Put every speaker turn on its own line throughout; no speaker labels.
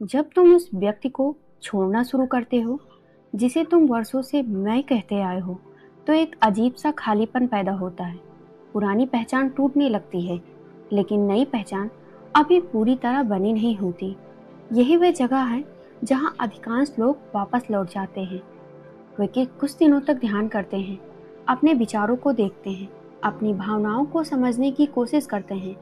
जब तुम उस व्यक्ति को छोड़ना शुरू करते हो जिसे तुम वर्षों से मैं कहते आए हो, तो एक अजीब सा खालीपन पैदा होता है। पुरानी पहचान टूटने लगती है, लेकिन नई पहचान अभी पूरी तरह बनी नहीं होती। यही वह जगह है जहां अधिकांश लोग वापस लौट जाते हैं। वे कि कुछ दिनों तक ध्यान करते हैं, अपने विचारों को देखते हैं, अपनी भावनाओं को समझने की कोशिश करते हैं,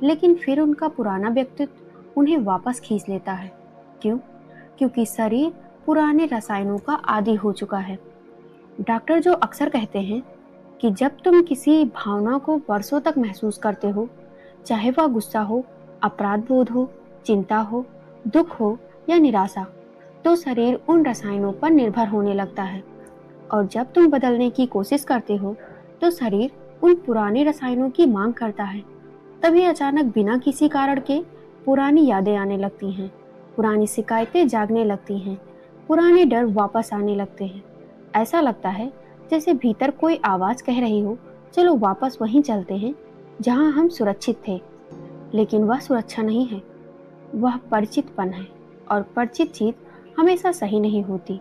लेकिन फिर उनका पुराना व्यक्तित्व उन्हें वापस खींच लेता है। क्यों? क्योंकि शरीर पुराने रसायनों का आदी हो चुका है। डॉक्टर जो अक्सर कहते हैं कि जब तुम किसी भावना को वर्षों तक महसूस करते हो, चाहे वह गुस्सा हो, अपराध बोध हो, चिंता हो, दुख हो या निराशा, तो शरीर उन रसायनों पर निर्भर होने लगता है। और जब तुम बदलने की कोशिश करते हो, तो शरीर उन पुराने रसायनों की मांग करता है। तभी अचानक बिना किसी कारण के पुरानी यादें आने लगती हैं, पुरानी शिकायतें जागने लगती हैं, पुराने डर वापस आने लगते हैं। ऐसा लगता है जैसे भीतर कोई आवाज कह रही हो, चलो वापस वहीं चलते हैं जहां हम सुरक्षित थे। लेकिन वह सुरक्षा नहीं है, वह परिचितपन है। और परिचित चीज हमेशा सही नहीं होती।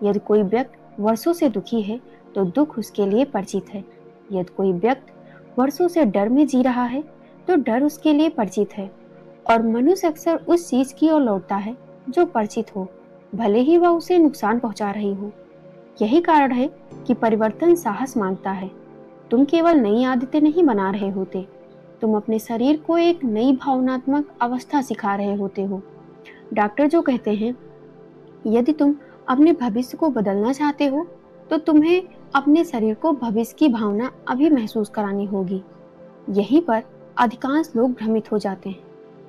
यदि कोई व्यक्ति वर्षों से दुखी है, तो दुख उसके लिए परिचित है। यदि कोई व्यक्ति वर्षों से डर में जी रहा है, तो डर उसके लिए परिचित है। और मनुष्य अक्सर उस चीज की ओर लौटता है जो परिचित हो, भले ही वह उसे नुकसान पहुंचा रही हो। यही कारण है कि परिवर्तन साहस मांगता है। तुम केवल नई आदतें नहीं बना रहे होते, तुम अपने शरीर को एक नई भावनात्मक अवस्था सिखा रहे होते हो। डॉक्टर जो कहते हैं, यदि तुम अपने भविष्य को बदलना चाहते हो, तो तुम्हें अपने शरीर को भविष्य की भावना अभी महसूस करानी होगी। यहीं पर अधिकांश लोग भ्रमित हो जाते हैं।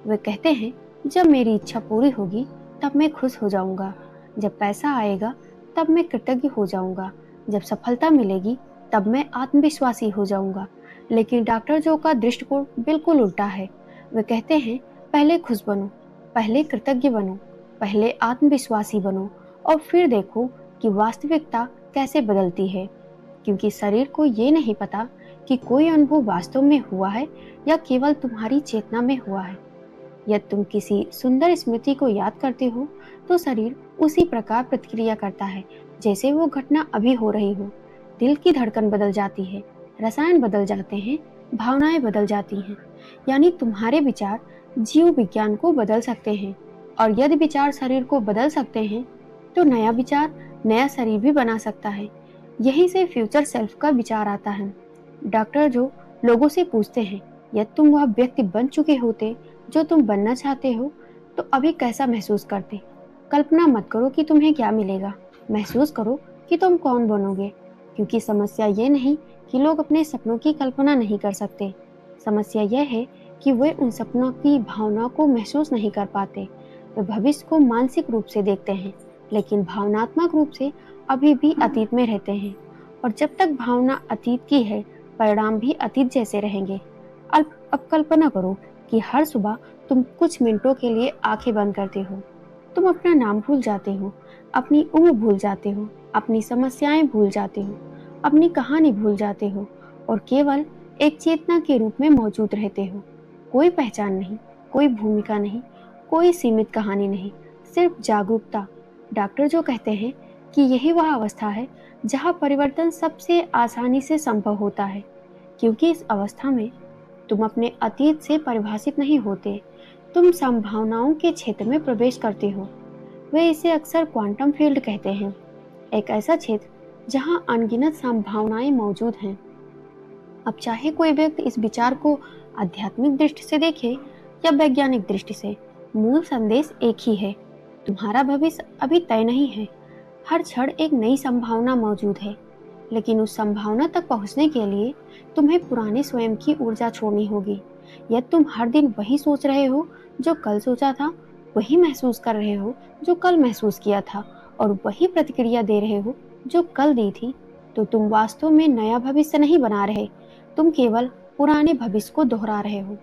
वे कहते हैं, जब मेरी इच्छा पूरी होगी तब मैं खुश हो जाऊंगा, जब पैसा आएगा तब मैं कृतज्ञ हो जाऊंगा, जब सफलता मिलेगी तब मैं आत्मविश्वासी हो जाऊंगा। लेकिन डॉक्टर जो का दृष्टिकोण बिल्कुल उल्टा है। वे कहते हैं, पहले खुश बनो, पहले कृतज्ञ बनो, पहले आत्मविश्वासी बनो, और फिर देखो कि वास्तविकता कैसे बदलती है। क्योंकि शरीर को ये नहीं पता कि कोई अनुभव वास्तव में हुआ है या केवल तुम्हारी चेतना में हुआ है। यदि तुम किसी सुंदर स्मृति को याद करते हो, तो शरीर उसी प्रकार प्रतिक्रिया करता है जैसे वो घटना अभी हो रही हो। दिल की धड़कन बदल जाती है, रसायन बदल जाते हैं, भावनाएं बदल जाती हैं। यानी तुम्हारे विचार जीव विज्ञान को बदल सकते हैं। और यदि विचार शरीर को बदल सकते हैं, तो नया विचार नया शरीर भी बना सकता है। यहीं से फ्यूचर सेल्फ का विचार आता है। डॉक्टर जो लोगों से पूछते हैं, यदि तुम वह व्यक्ति बन चुके होते जो तुम बनना चाहते हो, तो अभी कैसा महसूस करते? कल्पना मत करो कि तुम्हें क्या मिलेगा, महसूस करो कि तुम कौन बनोगे। क्योंकि समस्या ये नहीं कि लोग अपने सपनों की कल्पना नहीं कर सकते। समस्या यह है कि वे उन सपनों की भावनाओं को महसूस नहीं कर पाते। वे भविष्य को मानसिक रूप से देखते हैं, लेकिन भावनात्मक रूप से अभी भी अतीत में रहते हैं। और जब तक भावना अतीत की है, परिणाम भी अतीत जैसे रहेंगे। अब कल्पना करो कि हर सुबह तुम कुछ मिनटों के लिए आंखें बंद करते हो। तुम अपना नाम भूल जाते हो, अपनी उम्र भूल जाते हो, अपनी समस्याएं भूल जाते हो, अपनी कहानी भूल जाते हो, और केवल एक चेतना के रूप में मौजूद रहते हो। कोई पहचान नहीं, कोई भूमिका नहीं, कोई सीमित कहानी नहीं, सिर्फ जागरूकता। डॉक्टर जो कहते हैं कि यही वह अवस्था है जहाँ परिवर्तन सबसे आसानी से संभव होता है। क्योंकि इस अवस्था में तुम अपने अतीत से परिभाषित नहीं होते, तुम संभावनाओं के क्षेत्र में प्रवेश करते हो। वे इसे अक्सर क्वांटम फील्ड कहते हैं, एक ऐसा क्षेत्र जहां अनगिनत संभावनाएं मौजूद हैं। अब चाहे कोई व्यक्ति इस विचार को आध्यात्मिक दृष्टि से देखे या वैज्ञानिक दृष्टि से, मूल संदेश एक ही है। तुम्हारा भविष्य अभी तय नहीं है। हर क्षण एक नई संभावना मौजूद है, लेकिन उस संभावना तक पहुंचने के लिए तुम्हें पुराने स्वयं की ऊर्जा छोड़नी होगी। यदि तुम हर दिन वही सोच रहे हो जो कल सोचा था, वही महसूस कर रहे हो जो कल महसूस किया था, और वही प्रतिक्रिया दे रहे हो जो कल दी थी, तो तुम वास्तव में नया भविष्य नहीं बना रहे, तुम केवल पुराने भविष्य को दोहरा रहे हो।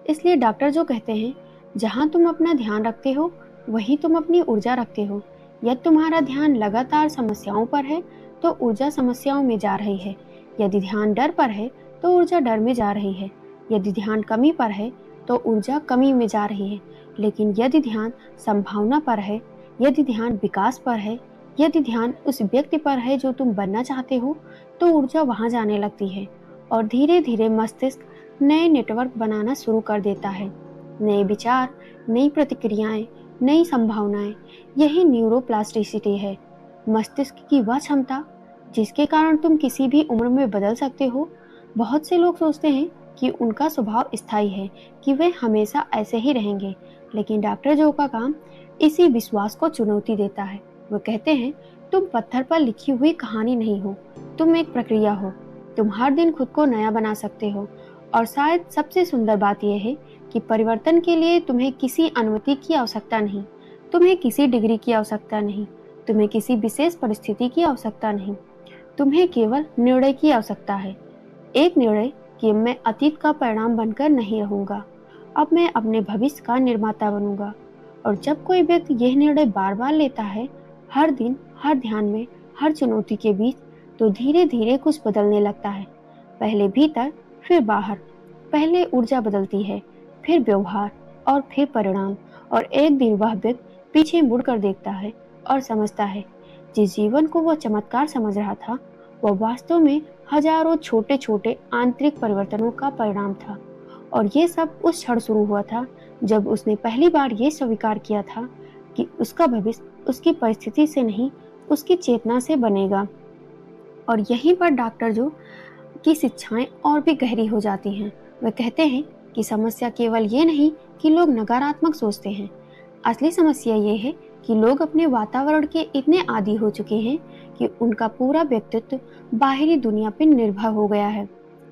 इसलिए डॉक्टर जो कहते हैं, जहां तुम अपना ध्यान रखते हो, वहीं तुम अपनी ऊर्जा रखते हो। यदि तुम्हारा ध्यान लगातार समस्याओं पर है, तो ऊर्जा समस्याओं में जा रही है। यदि ध्यान डर पर है, तो ऊर्जा डर में जा रही है। यदि ध्यान कमी पर है, तो ऊर्जा कमी में जा रही है। लेकिन यदि ध्यान संभावना पर है, यदि ध्यान विकास पर है, यदि ध्यान उस व्यक्ति पर है जो तुम बनना चाहते हो, तो ऊर्जा वहां जाने लगती है और धीरे धीरे मस्तिष्क नए नेटवर्क बनाना शुरू कर देता है। नए विचार, नई प्रतिक्रियाएं, नई संभावनाएं, यही न्यूरोप्लास्टिसिटी है। मस्तिष्क की वह क्षमता जिसके कारण तुम किसी भी उम्र में बदल सकते हो। बहुत से लोग सोचते हैं कि उनका स्वभाव स्थायी है, कि वे हमेशा ऐसे ही रहेंगे, लेकिन डॉक्टर जो का काम इसी विश्वास को चुनौती देता है। वो कहते हैं, तुम पत्थर पर लिखी हुई कहानी नहीं हो, तुम एक प्रक्रिया हो। तुम हर दिन खुद को नया बना सकते हो। और शायद सबसे सुंदर बात यह है कि परिवर्तन के लिए तुम्हें किसी अनुमति की आवश्यकता नहीं, तुम्हें किसी डिग्री की आवश्यकता नहीं, तुम्हें किसी विशेष परिस्थिति की आवश्यकता नहीं। तुम्हें केवल निर्णय की आवश्यकता है। एक निर्णय कि मैं अतीत का परिणाम बनकर नहीं रहूंगा, अब मैं अपने भविष्य का निर्माता बनूंगा। और जब कोई व्यक्ति यह निर्णय बार बार लेता है, हर दिन, हर ध्यान में, हर चुनौती के बीच, तो धीरे धीरे कुछ बदलने लगता है। पहले भीतर, फिर बाहर। पहले ऊर्जा बदलती है, फिर व्यवहार और फिर परिणाम। और एक दिन वह व्यक्ति पीछे मुड़कर देखता है और समझता है, जिस जीवन को वह चमत्कार समझ रहा था, वह वास्तव में हजारों छोटे छोटे आंतरिक परिवर्तनों का परिणाम था। और ये सब उस क्षण शुरू हुआ था जब उसने पहली बार ये स्वीकार किया था कि उसका भविष्य उसकी परिस्थिति से नहीं, उसकी चेतना से बनेगा। और यहीं पर डॉक्टर जो की शिक्षाएं और भी गहरी हो जाती हैं। वे कहते हैं कि समस्या केवल ये नहीं कि लोग नकारात्मक सोचते हैं। असली समस्या ये है कि लोग अपने वातावरण के इतने आदी हो चुके हैं कि उनका पूरा व्यक्तित्व बाहरी दुनिया पर निर्भर हो गया है।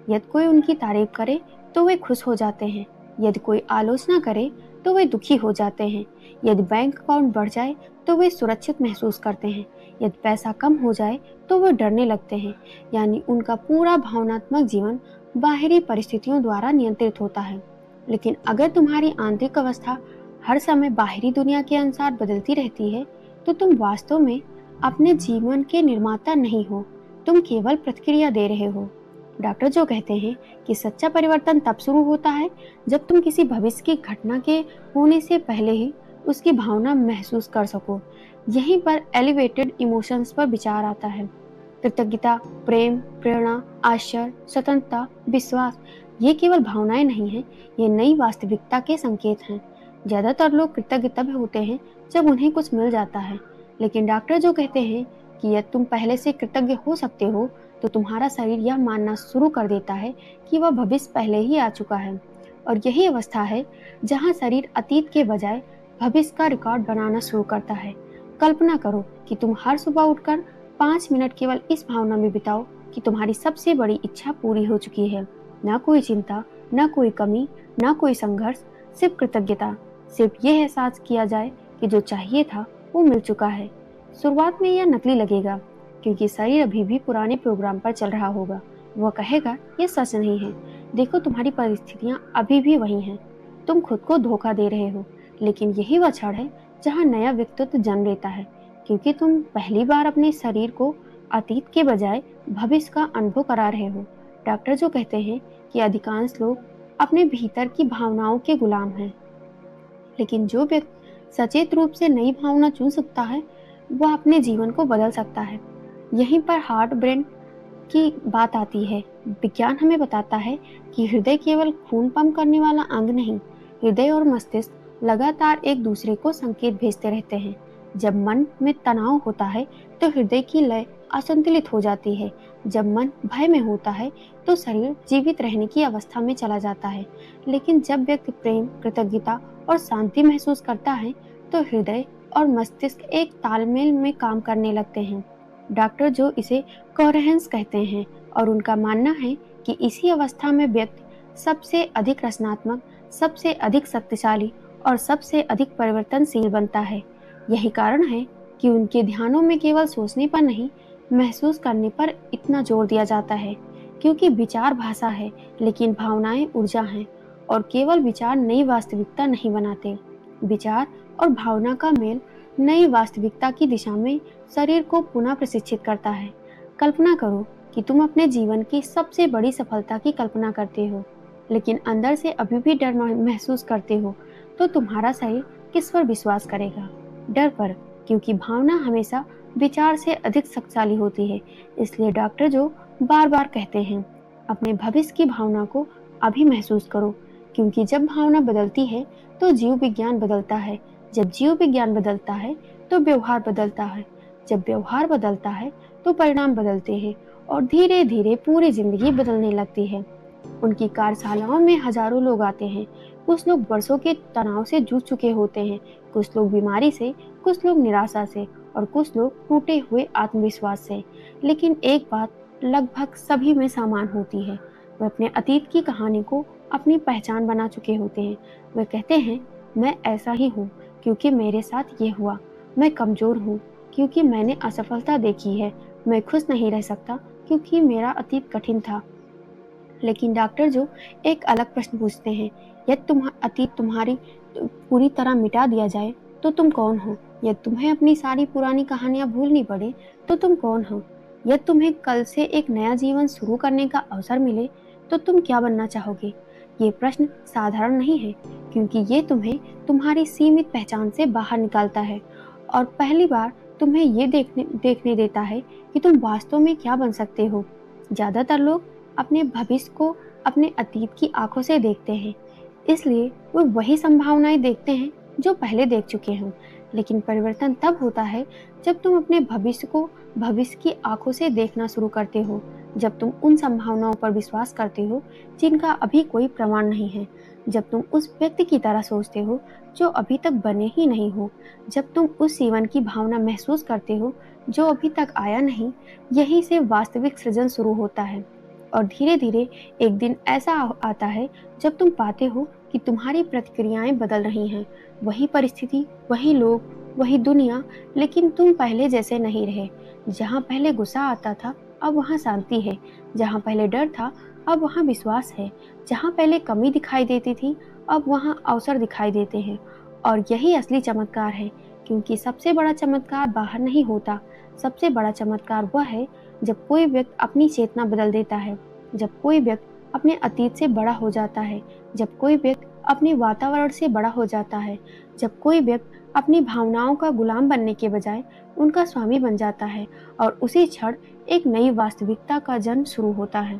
यदि कोई उनकी तारीफ करे तो वे खुश हो जाते हैं, यदि कोई आलोचना करे तो वे दुखी हो जाते हैं, यदि बैंक अकाउंट बढ़ जाए तो वे सुरक्षित महसूस करते हैं, यदि पैसा कम हो जाए तो वे डरने लगते हैं। यानी उनका पूरा भावनात्मक जीवन बाहरी परिस्थितियों द्वारा नियंत्रित होता है। लेकिन अगर तुम्हारी आंतरिक अवस्था हर समय बाहरी दुनिया के अनुसार बदलती रहती है, तो तुम वास्तव में अपने जीवन के निर्माता नहीं हो, तुम केवल प्रतिक्रिया दे रहे हो। डॉक्टर जो कहते हैं कि सच्चा परिवर्तन तब शुरू होता है जब तुम किसी भविष्य की घटना के होने से पहले ही उसकी भावना महसूस कर सको। यहीं पर एलिवेटेड इमोशंस पर विचार आता है। कृतज्ञता, प्रेम, प्रेरणा, आश्चर्य, स्वतंत्रता, विश्वास, ये केवल भावनाएं नहीं हैं, ये नई वास्तविकता के संकेत हैं। ज्यादातर लोग कृतज्ञ तब होते हैं जब उन्हें कुछ मिल जाता है, लेकिन डॉक्टर जो कहते हैं कि यदि तुम पहले से कृतज्ञ हो सकते हो, तो तुम्हारा शरीर यह मानना शुरू कर देता है कि वह भविष्य पहले ही आ चुका है। और यही अवस्था है जहां शरीर अतीत के बजाय भविष्य का रिकॉर्ड बनाना शुरू करता है। कल्पना करो कि तुम हर सुबह उठकर 5 मिनट केवल इस भावना में बिताओ कि तुम्हारी सबसे बड़ी इच्छा पूरी हो चुकी है। ना कोई चिंता, ना कोई कमी, ना कोई संघर्ष, सिर्फ कृतज्ञता। सिर्फ यह एहसास किया जाए कि जो चाहिए था वो मिल चुका है। शुरुआत में यह नकली लगेगा, क्योंकि शरीर अभी भी पुराने प्रोग्राम पर चल रहा होगा। वह कहेगा, यह सच नहीं है, देखो तुम्हारी परिस्थितियां अभी भी वही हैं, तुम खुद को धोखा दे रहे हो। लेकिन यही वह क्षण है जहां नया व्यक्तित्व जन्म लेता है, क्योंकि तुम पहली बार अपने शरीर को अतीत के बजाय भविष्य का अनुभव करा रहे हो। डॉक्टर जो कहते हैं कि अधिकांश लोग अपने भीतर की भावनाओं के गुलाम हैं, लेकिन जो व्यक्ति सचेत रूप से नई भावना चुन सकता है, वह अपने जीवन को बदल सकता है। यहीं पर हार्ट ब्रेन की बात आती है। विज्ञान हमें बताता है कि हृदय केवल खून पंप करने वाला अंग नहीं, हृदय और मस्तिष्क लगातार एक दूसरे को संकेत भेजते रहते हैं। जब मन में तनाव होता है तो हृदय की लय असंतुलित हो जाती है। जब मन भय में होता है तो शरीर जीवित रहने की अवस्था में चला जाता है। लेकिन जब व्यक्ति प्रेम, कृतज्ञता और शांति महसूस करता है तो हृदय और मस्तिष्क एक तालमेल में काम करने लगते हैं। डॉक्टर जो इसे कोहेरेंस कहते हैं, और उनका मानना है कि इसी अवस्था में व्यक्ति सबसे अधिक रचनात्मक, सबसे अधिक शक्तिशाली और सबसे अधिक परिवर्तनशील बनता है। यही कारण है कि उनके ध्यानों में केवल सोचने पर नहीं, महसूस करने पर इतना जोर दिया जाता है, क्योंकि विचार भाषा है, लेकिन भावनाएं ऊर्जा हैं। और केवल विचार नई वास्तविकता नहीं बनाते, विचार और भावना का मेल नई वास्तविकता की दिशा में शरीर को पुनः प्रशिक्षित करता है। कल्पना करो कि तुम अपने जीवन की सबसे बड़ी सफलता की कल्पना करते हो, लेकिन अंदर से अभी भी डर महसूस करते हो। तो तुम्हारा शरीर किस पर विश्वास करेगा? डर पर, क्योंकि भावना हमेशा विचार से अधिक शक्तिशाली होती है। इसलिए डॉक्टर जो बार बार कहते हैं, अपने भविष्य की भावना को अभी महसूस करो, क्योंकि जब भावना बदलती है तो जीव विज्ञान बदलता है। जब जीव विज्ञान बदलता है तो व्यवहार बदलता है। जब व्यवहार बदलता है तो परिणाम बदलते हैं और धीरे धीरे पूरी जिंदगी बदलने लगती है। उनकी कार्यशालाओं में हजारों लोग आते हैं। कुछ लोग वर्षों के तनाव से जूझ चुके होते हैं, कुछ लोग बीमारी से, कुछ लोग निराशा से और कुछ लोग टूटे हुए आत्मविश्वास से। लेकिन एक बात लगभग सभी में समान होती है, वे अपने अतीत की कहानी को अपनी पहचान बना चुके होते हैं। वे कहते हैं, मैं ऐसा ही हूँ क्योंकि मेरे साथ ये हुआ। मैं कमजोर हूँ क्योंकि मैंने असफलता देखी है। मैं खुश नहीं रह सकता क्योंकि मेरा अतीत कठिन था। लेकिन डॉक्टर जो एक अलग प्रश्न पूछते हैं, यदि अतीत तुम्हारी पूरी तरह मिटा दिया जाए तो तुम कौन हो? यदि तुम्हें अपनी सारी पुरानी कहानियां भूलनी पड़े तो तुम कौन हो? यदि तुम्हें कल से एक नया जीवन शुरू करने का अवसर मिले तो तुम क्या बनना चाहोगे? ये प्रश्न साधारण नहीं है, क्योंकि ये तुम्हें तुम्हारी सीमित पहचान से बाहर निकालता है और पहली बार तुम्हें ये देखने देता है कि तुम वास्तव में क्या बन सकते हो। ज्यादातर लोग अपने भविष्य को अपने अतीत की आंखों से देखते हैं, इसलिए वो वही संभावनाएं देखते हैं जो पहले देख चुके हैं। लेकिन परिवर्तन तब होता है जब तुम अपने भविष्य को भविष्य की आंखों से देखना शुरू करते हो, जब तुम उन संभावनाओं पर विश्वास करते हो जिनका अभी कोई प्रमाण नहीं है, जब तुम उस व्यक्ति की तरह सोचते हो जो अभी तक बने ही नहीं हो, जब तुम उस जीवन की भावना महसूस करते हो जो अभी तक आया नहीं। यही से वास्तविक सृजन शुरू होता है और धीरे धीरे एक दिन ऐसा आता है जब तुम पाते हो कि तुम्हारी प्रतिक्रियाएं बदल रही हैं। वही परिस्थिति, वही लोग, वही दुनिया, लेकिन तुम पहले जैसे नहीं रहे। जहाँ पहले गुस्सा आता था अब वहाँ शांति है। जहाँ पहले डर था अब वहाँ विश्वास है। जहाँ पहले कमी दिखाई देती थी अब वहाँ अवसर दिखाई देते हैं। और यही असली चमत्कार है, क्योंकि सबसे बड़ा चमत्कार बाहर नहीं होता। सबसे बड़ा चमत्कार वह है जब कोई व्यक्ति अपनी चेतना बदल देता है, जब कोई व्यक्ति अपने अतीत से बड़ा हो जाता है, जब कोई व्यक्ति अपने वातावरण से बड़ा हो जाता है, जब कोई व्यक्ति अपनी भावनाओं का गुलाम बनने के बजाय उनका स्वामी बन जाता है और उसी क्षण एक नई वास्तविकता का जन्म शुरू होता है।